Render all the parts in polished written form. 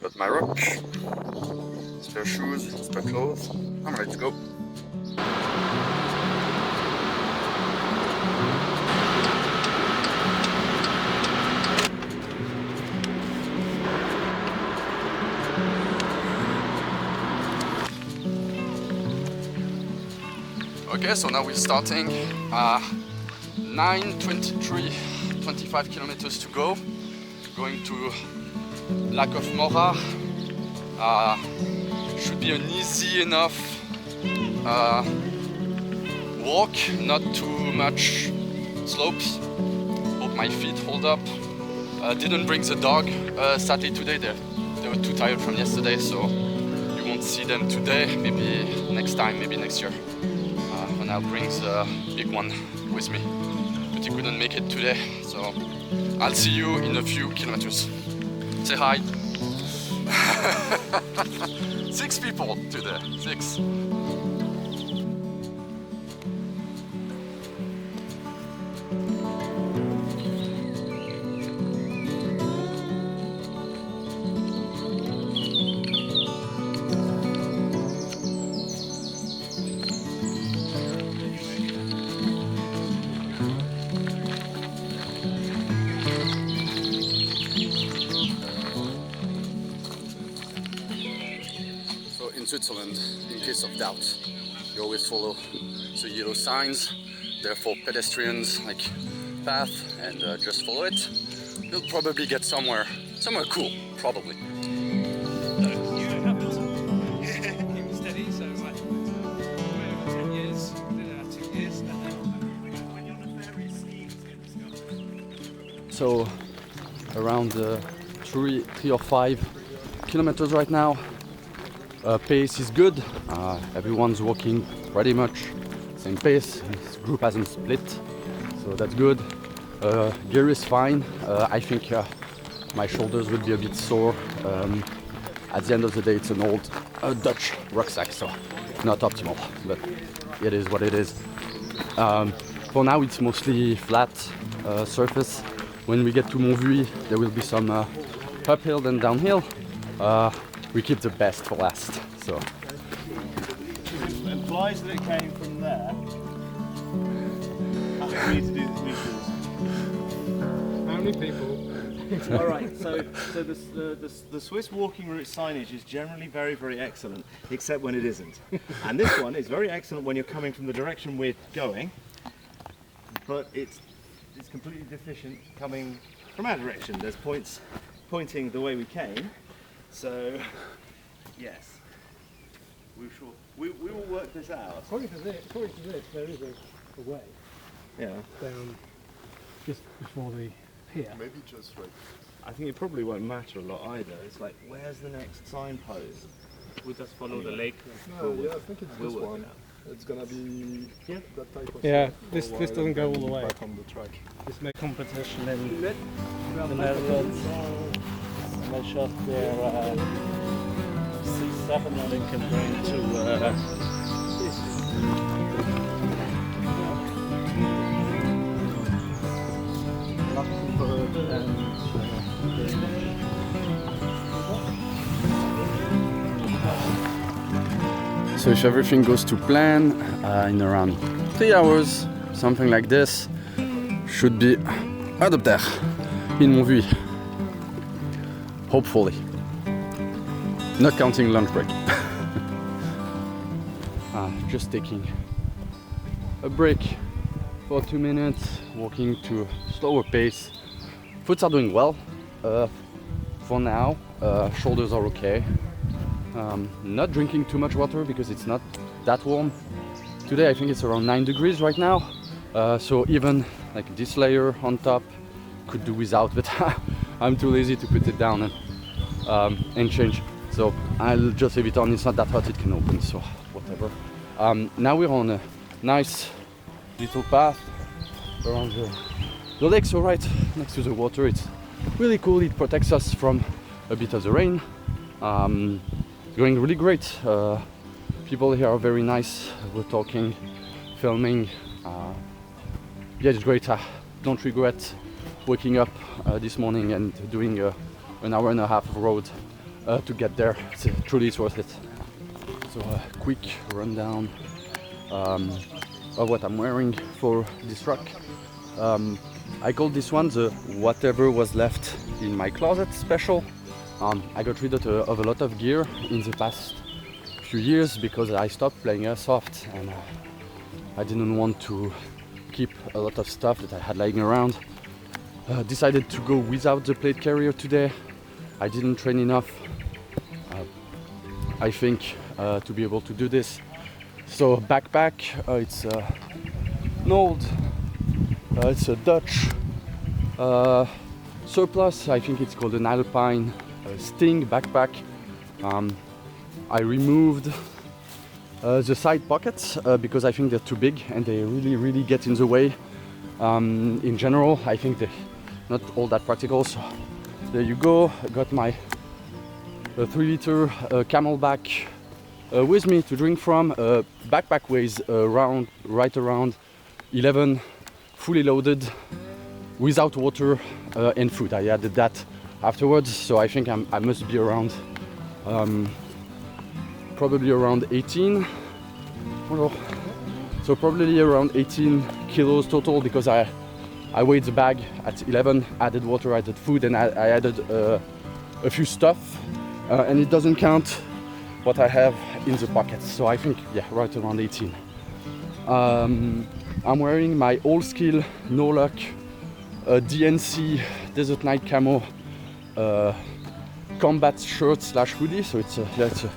got my rock, spare shoes, spare clothes. I'm ready to go. Okay, so now we're starting. 9:23, 25 kilometers to go. Going to Lac of Morat. Should be an easy enough walk, not too much slopes. Hope my feet hold up. Didn't bring the dog sadly today. They were too tired from yesterday, so you won't see them today. Maybe next time, maybe next year. And I'll bring the big one with me. But he couldn't make it today, so I'll see you in a few kilometers. Say hi. 6 people today, 6. In Switzerland, in case of doubt, you always follow the yellow signs. They're for pedestrians, like path, and just follow it. You'll probably get somewhere cool, probably. You haven't keep it steady, so it's like 10 years, 2 years, and then when you're on a ferry skiing, So around 3 or 5 kilometers right now. Pace is good. Everyone's walking pretty much same pace. This group hasn't split, so that's good. Gear is fine. I think my shoulders will be a bit sore. At the end of the day, it's an old Dutch rucksack, so not optimal, but it is what it is. For now, it's mostly flat surface. When we get to Midway, there will be some uphill and downhill. We keep the best for last, so. Implies that it came from there. I think we need to do this meters. how many people? All right, so the Swiss walking route signage is generally very, very excellent, except when it isn't. And this one is very excellent when you're coming from the direction we're going, but it's completely deficient coming from our direction. There's points pointing the way we came. So, yes, we will work this out. According to this, there is a way Yeah, down just before the pier. Maybe just right. I think it probably won't matter a lot either. It's like, where's the next signpost? We'll just follow the lake. No, yeah, I think it's We'll this work one. it out. It's gonna be that type of Yeah, stuff this for a while doesn't and go then all the way. Back on the track. This makes Competition in the Netherlands. And they shot their C7 that they can bring to Luxembourg and So if everything goes to plan, in around 3 hours, something like this, should be out up there in Midway. Hopefully. Not counting lunch break. Just taking a break for 2 minutes, walking to a slower pace. Foots are doing well for now. Shoulders are okay. Not drinking too much water because it's not that warm. Today I think it's around 9 degrees right now. So even like this layer on top could do without, but I'm too lazy to put it down and change. So I'll just leave it on. It's not that hot, it can open, so whatever. Now we're on a nice little path around the lake, so right next to the water. It's really cool. It protects us from a bit of the rain. It's going really great. People here are very nice. We're talking, filming. Yeah, it's great. I don't regret waking up this morning and doing an hour and a half of road to get there. Truly it's worth it. So a quick rundown of what I'm wearing for this truck. I call this one the whatever was left in my closet special. I got rid of a lot of gear in the past few years because I stopped playing airsoft and I didn't want to keep a lot of stuff that I had lying around. Decided to go without the plate carrier today. I didn't train enough, I think, to be able to do this. So backpack, it's an old, it's a Dutch surplus. I think it's called an Alpine Sting backpack. I removed the side pockets because I think they're too big and they really get in the way. In general, I think they're not all that practical. So there you go. I got my 3-liter Camelback with me to drink from. Backpack weighs right around 11, fully loaded, without water and food. I added that afterwards, so I think I must be around probably around 18. So probably around 18 kilos total because I weighed the bag at 11, added water, added food, and I added a few stuff, and it doesn't count what I have in the pockets. So I think, yeah, right around 18. I'm wearing my All Skill No Luck DNC Desert Night Camo combat shirt slash hoodie. So it's a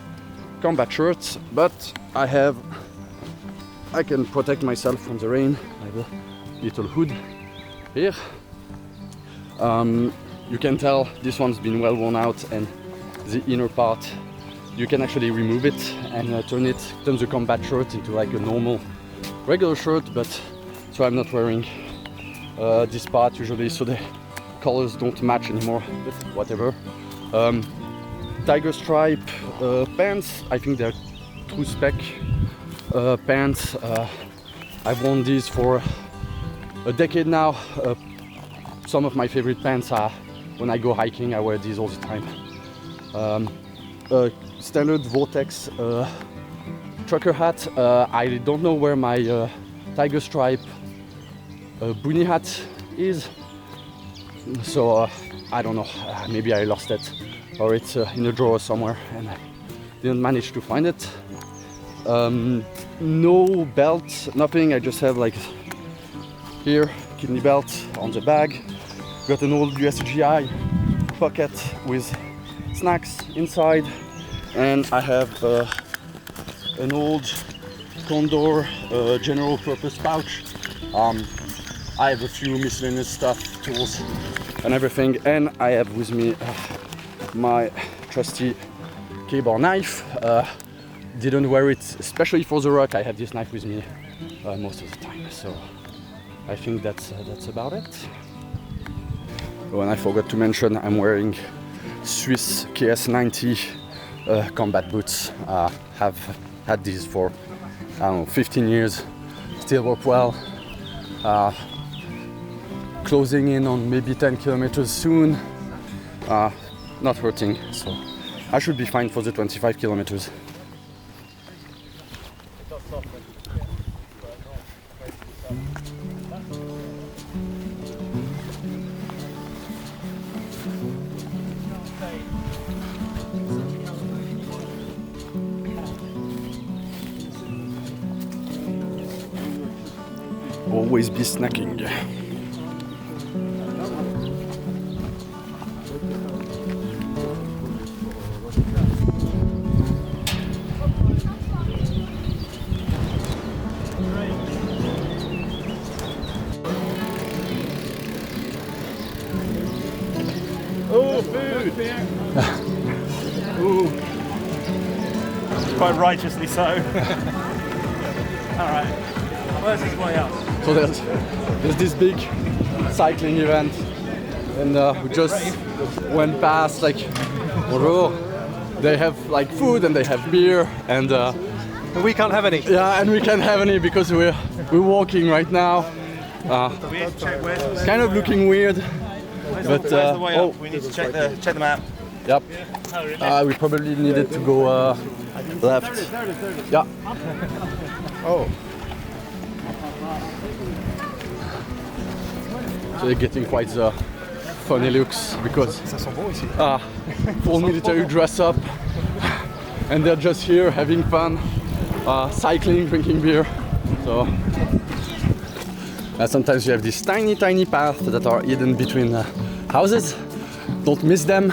combat shirt, but I can protect myself from the rain. I have a little hood here. You can tell this one's been well worn out, and the inner part you can actually remove it and turn the combat shirt into like a normal regular shirt, but so I'm not wearing this part usually, so the colors don't match anymore, but whatever. Tiger stripe pants, I think they're true spec pants. I've worn these for a decade now. Some of my favorite pants are when I go hiking, I wear these all the time. Standard Vortex trucker hat. I don't know where my tiger stripe boonie hat is, so I don't know, maybe I lost it or it's in a drawer somewhere and I didn't manage to find it. No belt, nothing. I just have like here kidney belt on the bag. Got an old USGI pocket with snacks inside, and I have an old Condor general purpose pouch. I have a few miscellaneous stuff, tools and everything, and I have with me my trusty K-bar knife. Didn't wear it especially for the rock. I have this knife with me most of the time, so I think that's about it. Oh, and I forgot to mention I'm wearing Swiss KS90 combat boots. Have had these for, I don't know, 15 years, still work well. Closing in on maybe 10 kilometers soon. Not hurting, so I should be fine for the 25 kilometers. Always be snacking. Oh, food! Ooh. Quite righteously so. Alright, where's his way up? So there's this big cycling event, and we just went past, like, although they have like food and they have beer, and we can't have any. yeah, and we can't have any because we're walking right now. We need to check where's Kind of looking weird, but the way up? We need to check the map. Yep. Oh, really? We probably needed to go left. There it is. Yeah. Oh. So they're getting quite the funny looks because full military dress up and they're just here having fun, cycling, drinking beer. So sometimes you have these tiny paths that are hidden between houses. Don't miss them.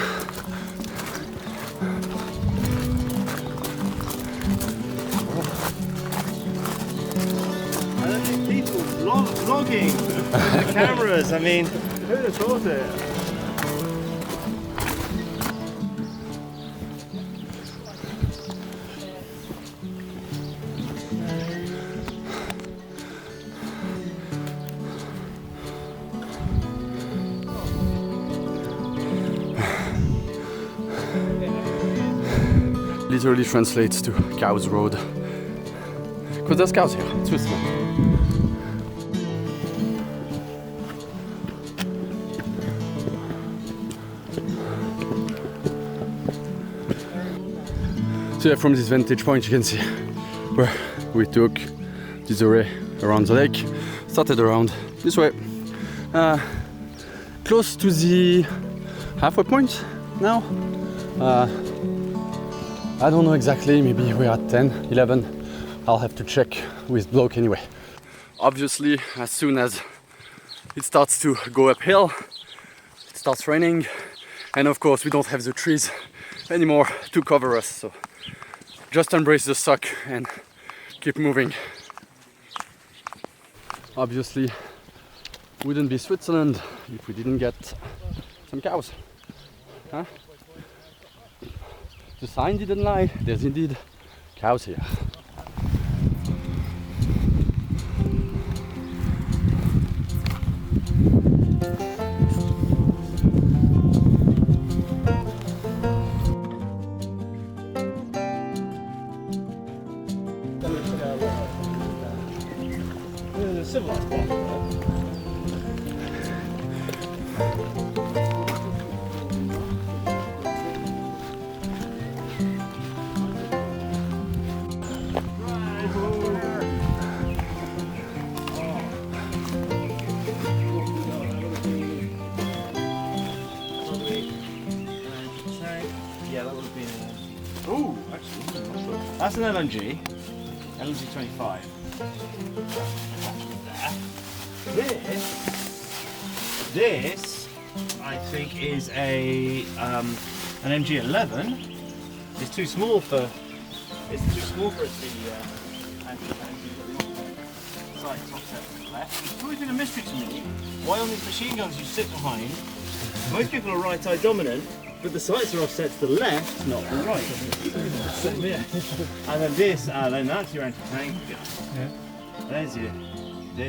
People vlogging with the cameras. I mean, who'd have thought it? Literally translates to Cows Road. Because there's cows here, in Switzerland. So yeah, from this vantage point you can see where we took this array around the lake. Started around this way. Close to the halfway point now. I don't know exactly, maybe we're at 10, 11. I'll have to check with bloke anyway. Obviously, as soon as it starts to go uphill, it starts raining. And of course, we don't have the trees anymore to cover us. So just embrace the suck and keep moving. Obviously, wouldn't be Switzerland if we didn't get some cows. Huh? The sign didn't lie, there's indeed cows here. There's a civilized one there. Oh, actually, I'm not sure. That's an LNG 25. This, I think, is an MG11. It's too small for. It's too small for it to be sights offset to the left. It's always been a mystery to me why on these machine guns you sit behind. Most people are right eye dominant, but the sights are offset to the left, not the right. And then this, then that's your anti-tank gun. Yeah. There's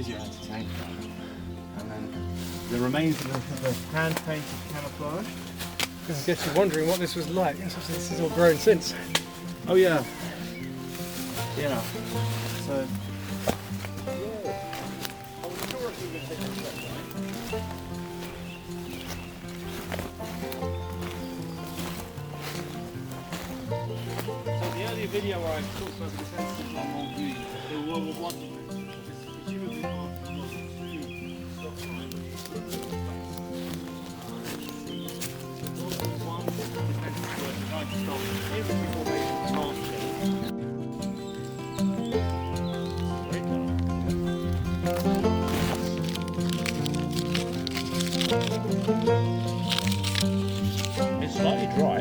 your anti-tank gun. And then the remains of the hand-painted camouflage. I guess you're wondering what this was like. This has all grown since. Oh yeah. Yeah. So. So the earlier video where I talked about the defences on Mont Vue, the World War I, presumably after World War II, stopped trying to World War I, defences were trying to stop infantry formations marching. It's slightly dry.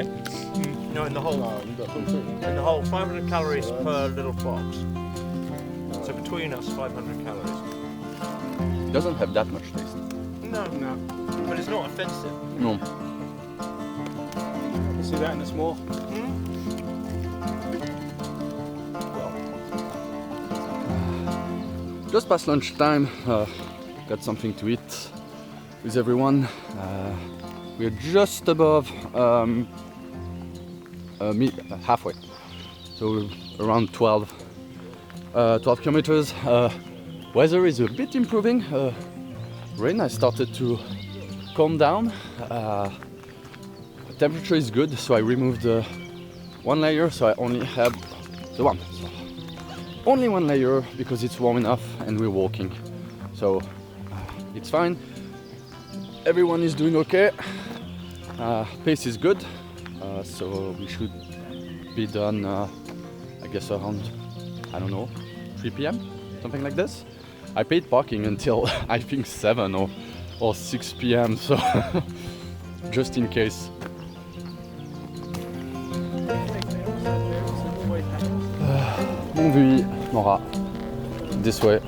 No, in the whole. In the whole, 500 calories per little box. So between us, 500 calories. It doesn't have that much taste. No, but it's not offensive. No. You see that in the small. Just past lunchtime, got something to eat with everyone. We're just above halfway, so around 12 kilometers. Weather is a bit improving. Rain has started to calm down. temperature is good, so I removed one layer, so I only have the one. So only one layer because it's warm enough and we're walking. So it's fine. Everyone is doing okay. Pace is good, so we should be done, I guess around, I don't know, 3 p.m, something like this. I paid parking until I think 7 or 6 p.m, so just in case. Midway, Morat, this way.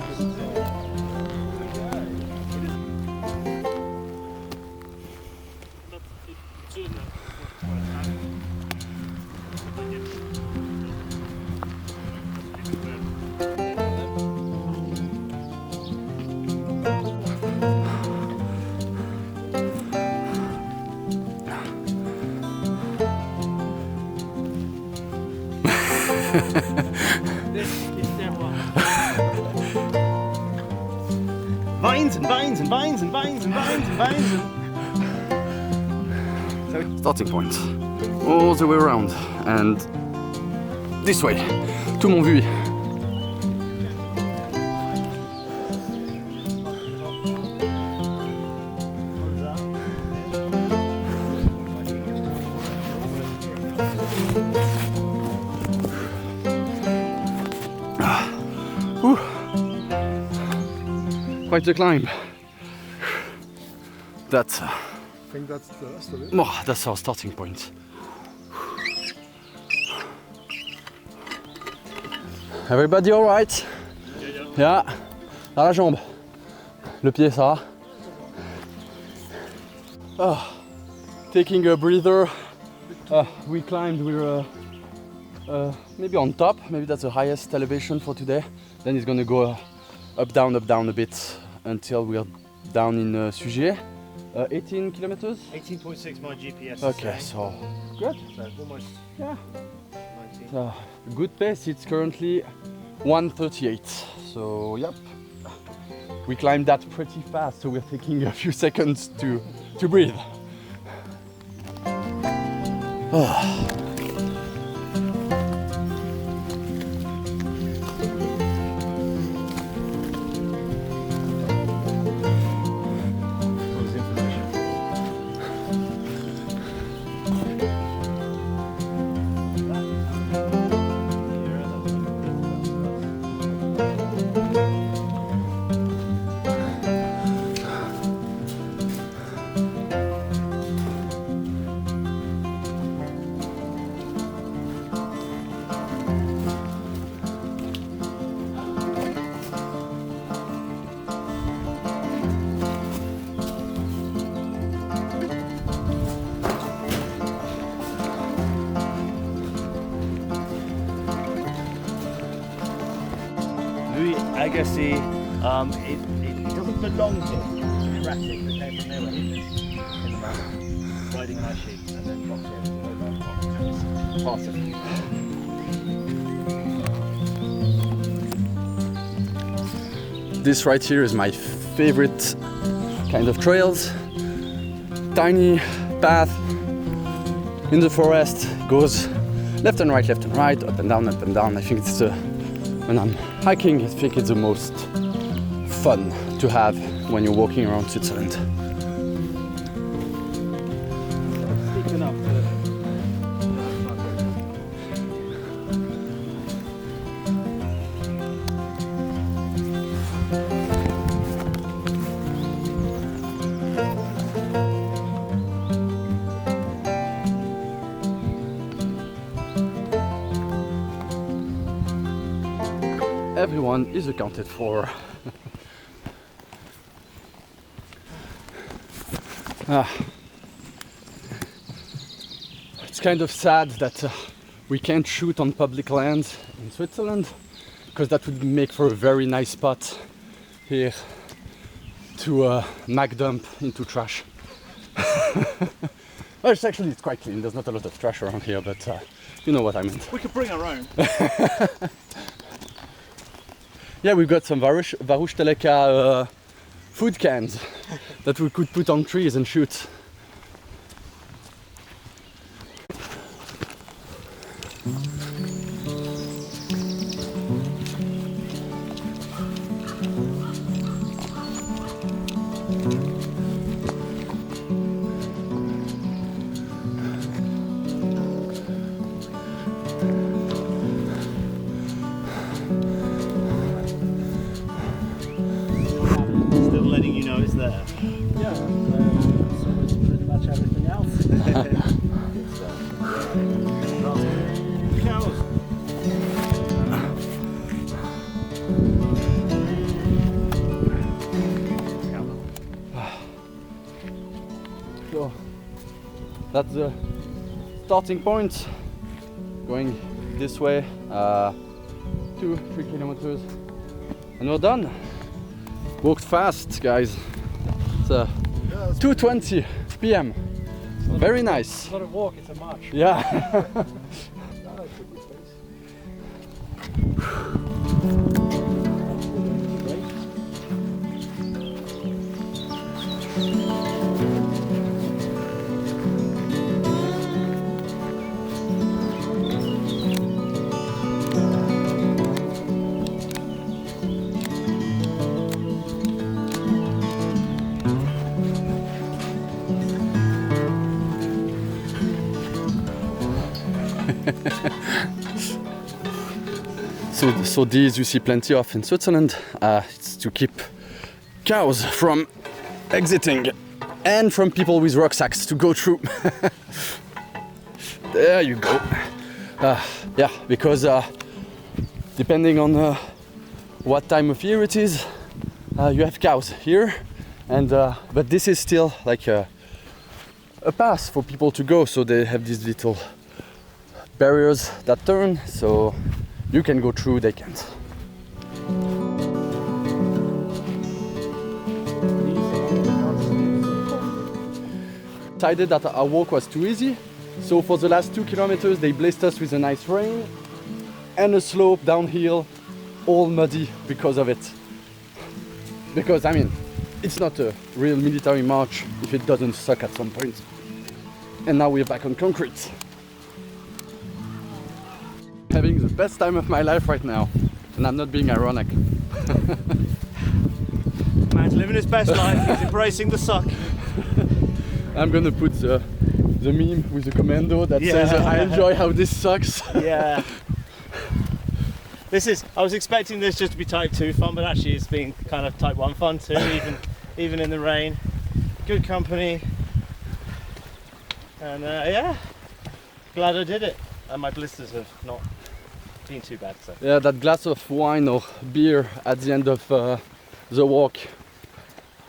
Vines and vines and vines and vines and vines and vines and... Starting point, all the way around, and this way, to Montvuy. Quite a climb. That's I think that's the rest of it. that's our starting point. Everybody all right? Yeah. Dans la jambe. Le pied, ça va? Taking a breather. We climbed, we're maybe on top. Maybe that's the highest elevation for today. Then it's gonna go up, down a bit until we're down in Sugier. 18 kilometers? 18.6 my GPS. Okay, so good. So almost Yeah. 19. Good pace, it's currently 1:38. So, yep. We climbed that pretty fast, so we're taking a few seconds to breathe. Legacy, it doesn't belong to traffic that came from there where he lives in the mountain, riding high sheep and then drops over the mobile park. Part of it. This right here is my favorite kind of trails. Tiny path in the forest, goes left and right, up and down, up and down. I think it's when I'm hiking, I think it's the most fun to have when you're walking around Switzerland. Speaking of Everyone is accounted for. It's kind of sad that we can't shoot on public lands in Switzerland, because that would make for a very nice spot here to mag dump into trash. Well, it's quite clean. There's not a lot of trash around here, but you know what I meant. We could bring our own. Yeah, we've got some Varouche Teleka food cans that we could put on trees and shoot. Still letting you know it's there. Yeah, so it's pretty much everything else. Cows. So that's the starting point. Going this way, 2-3 kilometers, and we're done. Walked fast, guys. It's 2:20 p.m. Very nice. It's not a walk, it's a march. Yeah. So these you see plenty of in Switzerland. It's to keep cows from exiting and from people with rucksacks to go through. There you go. Yeah, because depending on what time of year it is, you have cows here, and but this is still like a path for people to go. So they have these little barriers that turn, so you can go through, they can't. Decided that our walk was too easy, so for the last 2 kilometers they blessed us with a nice rain and a slope downhill, all muddy because of it. Because I mean, it's not a real military march if it doesn't suck at some point. And now we're back on concrete. Having the best time of my life right now, and I'm not being ironic. Man's living his best life, he's embracing the suck. I'm gonna put the meme with the commando that says I enjoy how this sucks. Yeah. I was expecting this just to be type 2 fun, but actually it's been kind of type 1 fun too, even in the rain. Good company. And yeah, glad I did it. And my blisters have not been too bad. So. Yeah, that glass of wine or beer at the end of the walk,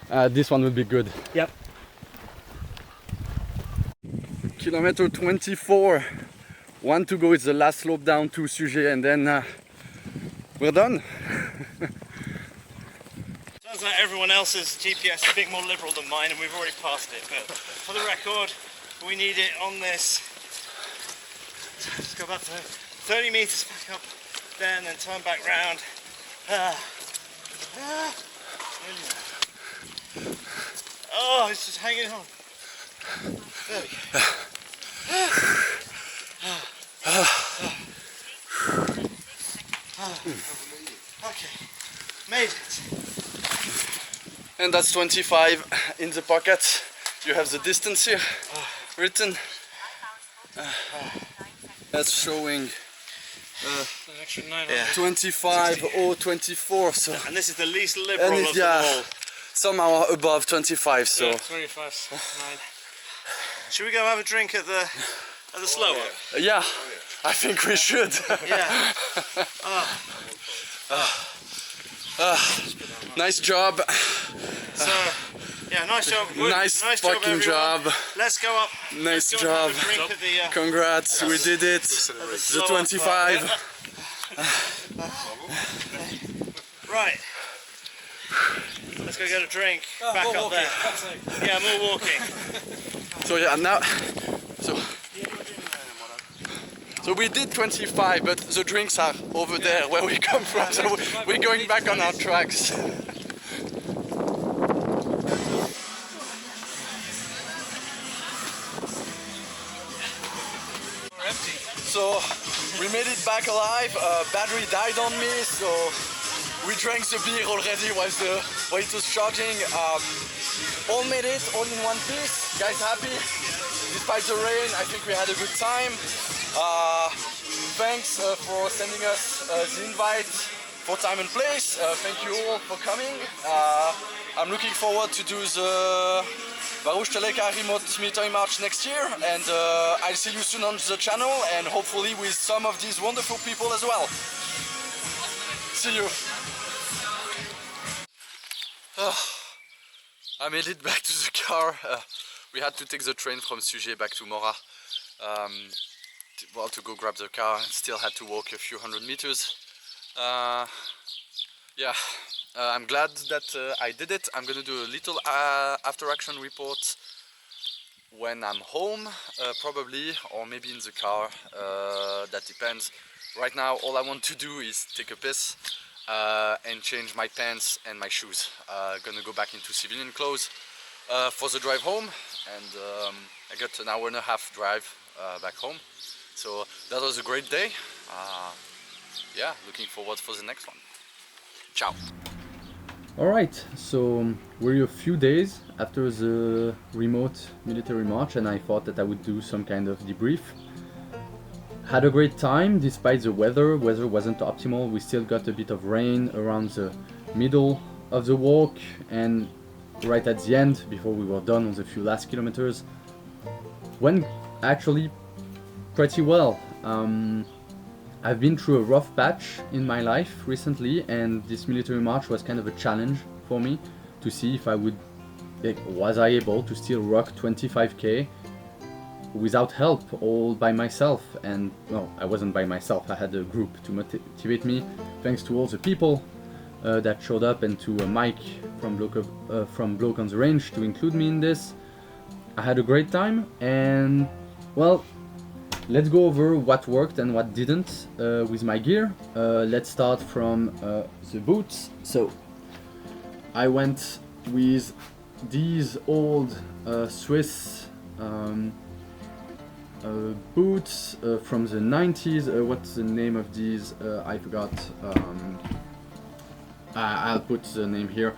this one will be good. Yep. Kilometer 24, 1 to go. It's the last slope down to Sujet, and then we're done. Turns out everyone else's GPS is a bit more liberal than mine, and we've already passed it. But for the record, we need it on this. Let's go back to 30 meters back up there and then turn back round. Oh, it's just hanging on. There we go. Okay, made it. And that's 25 in the pocket. You have the distance here written. That's showing An extra 9 Yeah. 25 or 24. So And this is the least liberal and of them all. somehow above 25. So 25, 9. Should we go have a drink at the slow up? yeah, I think we should. Yeah. Nice job. So, yeah, nice job. Nice job, fucking everyone. job. Let's go up. Nice Let's go and job. have a drink at the, Congrats, we did it. the The 25. Right. Let's go get a drink. Back up there. Yeah, more walking. So yeah, now, so we did 25, but the drinks are over there where we come from. So we're going back on our tracks. So so we made it back alive. Battery died on me, so we drank the beer already while it was charging. All made it, all in one piece. Guys happy? Despite the rain, I think we had a good time. Thanks for sending us the invite for time and place. Thank you all for coming. I'm looking forward to do the Varouche-Teleka remote military march next year, and I'll see you soon on the channel, and hopefully with some of these wonderful people as well. See you. I made it back to the car. We had to take the train from Sujet back to Morat. Well, to go grab the car, and still had to walk a few hundred meters. Yeah, I'm glad that I did it. I'm gonna do a little after action report when I'm home, probably, or maybe in the car. That depends. Right now, all I want to do is take a piss and change my pants and my shoes. Gonna go back into civilian clothes for the drive home, and I got an hour and a half drive back home. So that was a great day. Yeah, looking forward for the next one. Ciao. Alright, so we're a few days after the remote military march, and I thought that I would do some kind of debrief. Had a great time despite the weather. Weather wasn't optimal. We still got a bit of rain around the middle of the walk, and right at the end, before we were done on the few last kilometers, went actually pretty well. I've been through a rough patch in my life recently, and this military march was kind of a challenge for me to see if I was I able to still rock 25k without help, all by myself. And well, I wasn't by myself, I had a group to motivate me. Thanks to all the people that showed up, and to Mike from Bloke on the Range to include me in this. I had a great time, and well, let's go over what worked and what didn't with my gear. Let's start from the boots. So I went with these old Swiss boots from the 90s. What's the name of these? I forgot. I'll put the name here.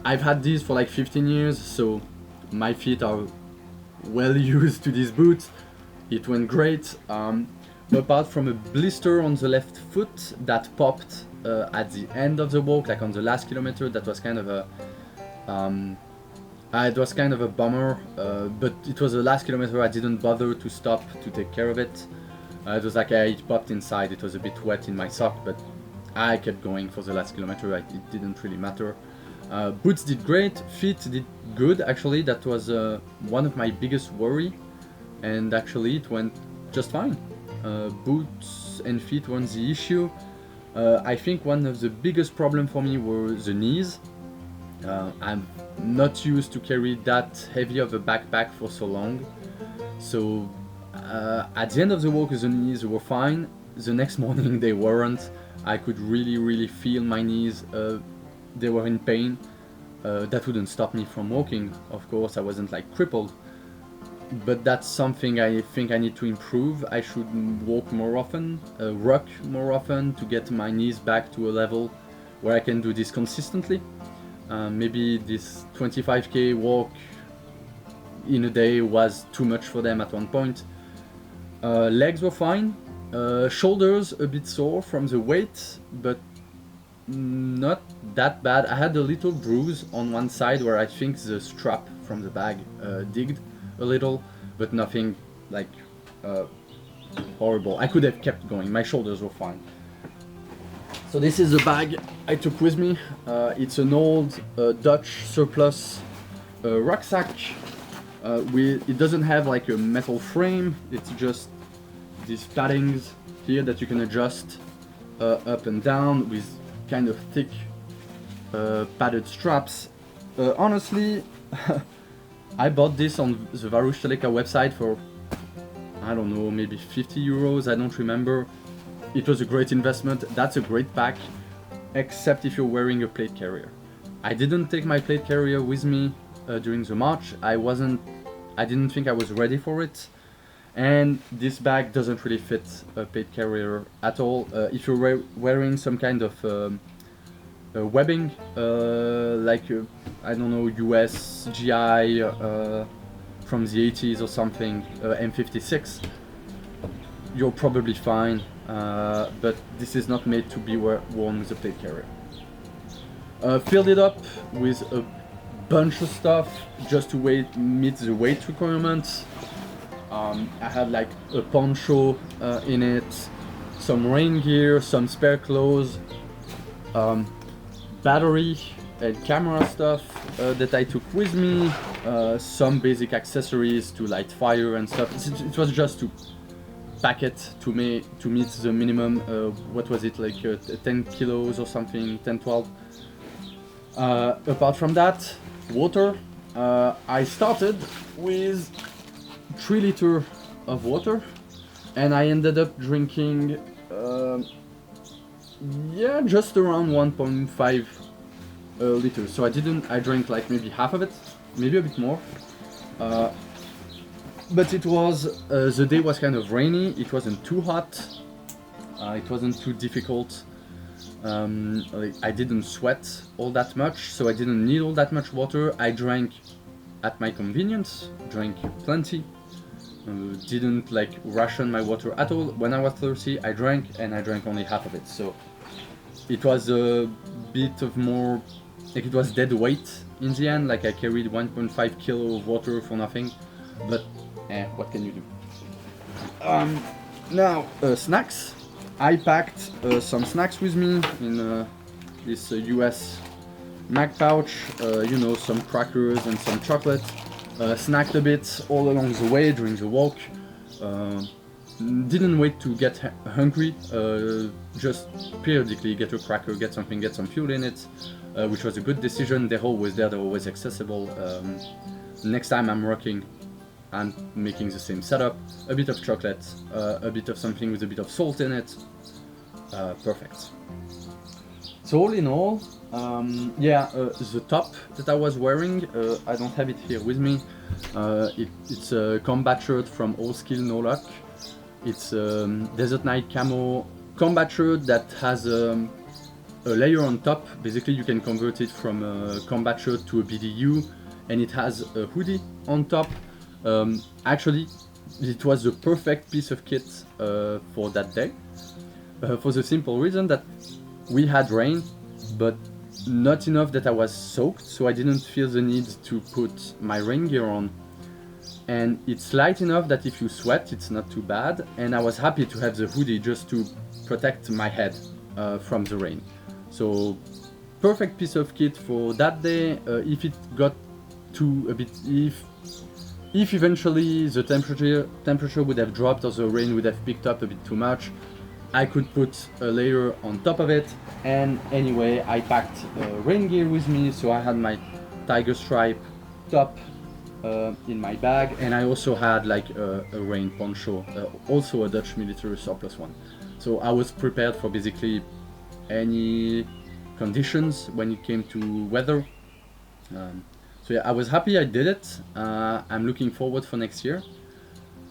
I've had these for like 15 years, so my feet are well used to these boots. It went great, apart from a blister on the left foot that popped at the end of the walk, like on the last kilometer. That was kind of a bummer, but it was the last kilometer. I didn't bother to stop to take care of it. It was like it popped inside. It was a bit wet in my sock, but I kept going for the last kilometer. It didn't really matter. Boots did great. Feet did good, actually. That was one of my biggest worry, and actually it went just fine. Boots and feet weren't the issue. I think one of the biggest problem for me were the knees. I'm not used to carry that heavy of a backpack for so long, so at the end of the walk the knees were fine. The next morning they weren't. I could really feel my knees. They were in pain. That wouldn't stop me from walking, of course. I wasn't like crippled, but that's something I think I need to improve. I should walk more often, rock more often, to get my knees back to a level where I can do this consistently. Maybe this 25k walk in a day was too much for them at one point. Legs were fine. Shoulders a bit sore from the weight, but not that bad. I had a little bruise on one side where I think the strap from the bag digged a little, but nothing like horrible. I could have kept going. My shoulders were fine. So this is the bag I took with me. It's an old Dutch surplus rucksack. It doesn't have like a metal frame. It's just these paddings here that you can adjust up and down with kind of thick padded straps. Honestly, I bought this on the Varouche-Teleka website for, I don't know, maybe 50 euros, I don't remember. It was a great investment. That's a great pack, except if you're wearing a plate carrier. I didn't take my plate carrier with me during the march. I didn't think I was ready for it. And this bag doesn't really fit a plate carrier at all. If you're wearing some kind of webbing, like I don't know, US GI from the 80s or something, M56, you're probably fine, but this is not made to be worn with a plate carrier. Filled it up with a bunch of stuff just to meet the weight requirements. I had like a poncho in it, some rain gear, some spare clothes, battery and camera stuff that I took with me, some basic accessories to light fire and stuff. It was just to pack it to meet the minimum, what was it, like 10 kilos or something, 10, 12. Apart from that, water. I started with 3 liters of water and I ended up drinking yeah, just around 1.5 liters. So I drank like maybe half of it, maybe a bit more. But it was, the day was kind of rainy, it wasn't too hot, it wasn't too difficult. I didn't sweat all that much, so I didn't need all that much water. I drank at my convenience, drank plenty, didn't like ration my water at all. When I was thirsty, I drank, and I drank only half of it. So it was a bit of more, like it was dead weight in the end. Like I carried 1.5 kilo of water for nothing, but what can you do? Now snacks. I packed some snacks with me in this US mag pouch, you know, some crackers and some chocolate. Snacked a bit all along the way during the walk. Didn't wait to get hungry, just periodically get a cracker, get something, get some fuel in it, which was a good decision. They're always there, they're always accessible. Next time I'm rocking, I'm making the same setup, a bit of chocolate, a bit of something with a bit of salt in it, perfect. So all in all, the top that I was wearing, I don't have it here with me, it's a combat shirt from All Skill No Luck. It's a Desert Night camo combat shirt that has a layer on top. Basically you can convert it from a combat shirt to a BDU, and it has a hoodie on top. Actually, it was the perfect piece of kit for that day, for the simple reason that we had rain, but not enough that I was soaked, so I didn't feel the need to put my rain gear on. And it's light enough that if you sweat, it's not too bad, and I was happy to have the hoodie just to protect my head from the rain. So, perfect piece of kit for that day. If it got to a bit, if eventually the temperature would have dropped or the rain would have picked up a bit too much, I could put a layer on top of it. And anyway, I packed rain gear with me, so I had my tiger stripe top in my bag, and I also had like a rain poncho, also a Dutch military surplus one. So I was prepared for basically any conditions when it came to weather. So yeah, I was happy I did it. I'm looking forward for next year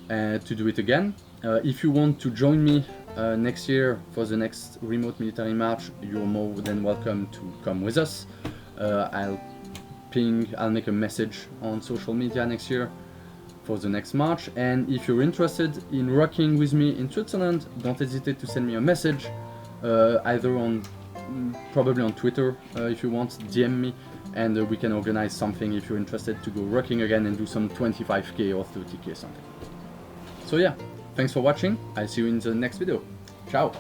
to do it again. If you want to join me next year for the next remote military march, you're more than welcome to come with us. I'll make a message on social media next year for the next march. And if you're interested in rocking with me in Switzerland, don't hesitate to send me a message, either probably on Twitter if you want, DM me. And we can organize something if you're interested to go rocking again and do some 25k or 30k something. So yeah, thanks for watching. I'll see you in the next video. Ciao!